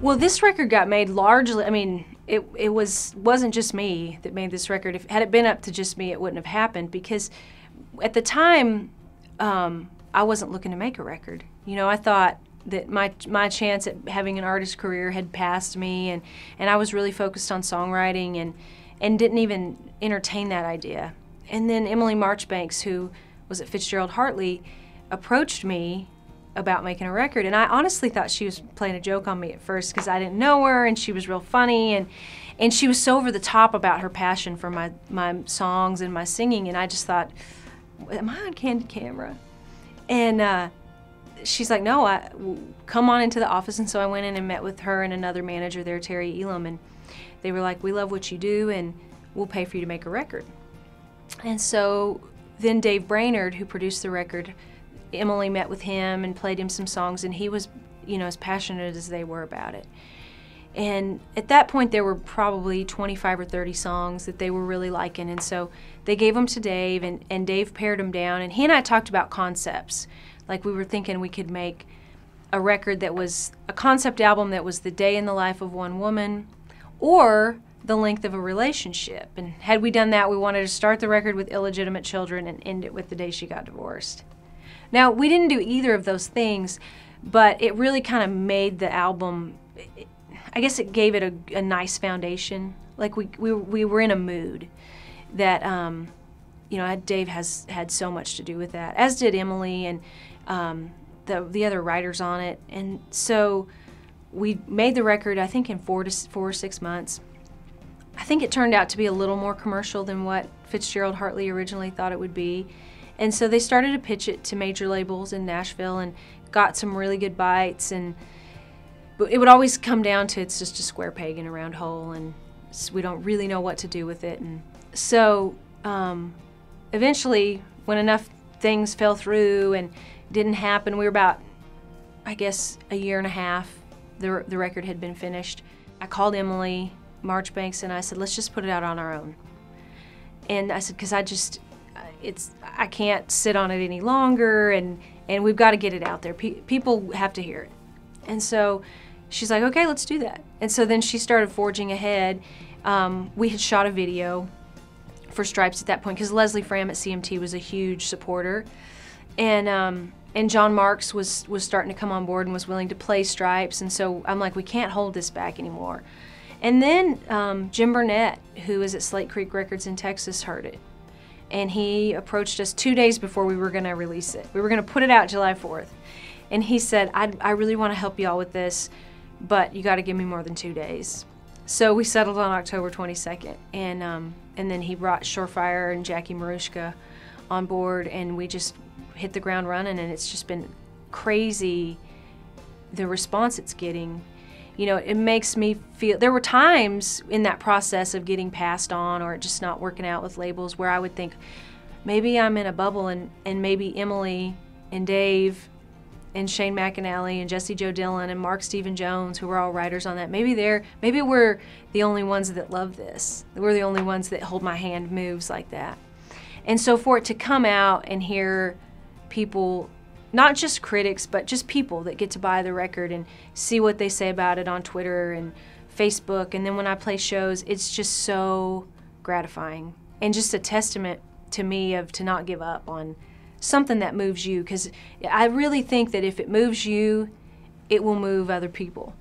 Well, this record got made largely, I mean, it wasn't just me that made this record. Had it been up to just me, it wouldn't have happened, because at the time, I wasn't looking to make a record. You know, I thought that my chance at having an artist career had passed me, and I was really focused on songwriting and didn't even entertain that idea. And then Emily Marchbanks, who was at Fitzgerald Hartley, approached me about making a record, and I honestly thought she was playing a joke on me at first, because I didn't know her, and she was real funny, and she was so over the top about her passion for my songs and my singing, and I just thought, am I on candid camera? And she's like, no, come on into the office. And so I went in and met with her and another manager there, Terry Elam, and they were like, we love what you do, and we'll pay for you to make a record. And so then Dave Brainerd, who produced the record, Emily met with him and played him some songs, and he was, you know, as passionate as they were about it. And at that point, there were probably 25 or 30 songs that they were really liking, and so they gave them to Dave, and Dave pared them down, and he and I talked about concepts. Like, we were thinking we could make a record that was a concept album that was the day in the life of one woman, or the length of a relationship. And had we done that, we wanted to start the record with illegitimate children and end it with the day she got divorced. Now, we didn't do either of those things, but it really kind of made the album, I guess it gave it a nice foundation. Like, we were in a mood that, you know, Dave has had so much to do with that, as did Emily and the other writers on it. And so we made the record, I think, in 4 or 6 months. I think it turned out to be a little more commercial than what Fitzgerald Hartley originally thought it would be. And so they started to pitch it to major labels in Nashville and got some really good bites. But it would always come down to, it's just a square peg in a round hole, and we don't really know what to do with it. And so eventually, when enough things fell through and didn't happen, we were about, I guess, a year and a half, the record had been finished. I called Emily Marchbanks and I said, let's just put it out on our own. And I said, because I can't sit on it any longer, and we've got to get it out there. People have to hear it. And so she's like, okay, let's do that. And so then she started forging ahead. We had shot a video for Stripes at that point, because Leslie Fram at CMT was a huge supporter. And John Marks was starting to come on board and was willing to play Stripes. And so I'm like, we can't hold this back anymore. And then Jim Burnett, who is at Slate Creek Records in Texas, heard it. And he approached us 2 days before we were going to release it. We were going to put it out July 4th. And he said, I really want to help y'all with this, but you got to give me more than 2 days. So we settled on October 22nd. And then he brought Surefire and Jackie Marushka on board, and we just hit the ground running, and it's just been crazy, the response it's getting. You know, it makes me feel, there were times in that process of getting passed on or just not working out with labels where I would think, maybe I'm in a bubble, and maybe Emily and Dave and Shane McAnally and Jesse Joe Dillon and Mark Stephen Jones, who were all writers on that, maybe we're the only ones that love this. We're the only ones that hold my hand moves like that. And so for it to come out and hear people, not just critics, but just people that get to buy the record and see what they say about it on Twitter and Facebook, and then when I play shows, it's just so gratifying and just a testament to me to not give up on something that moves you, because I really think that if it moves you, it will move other people.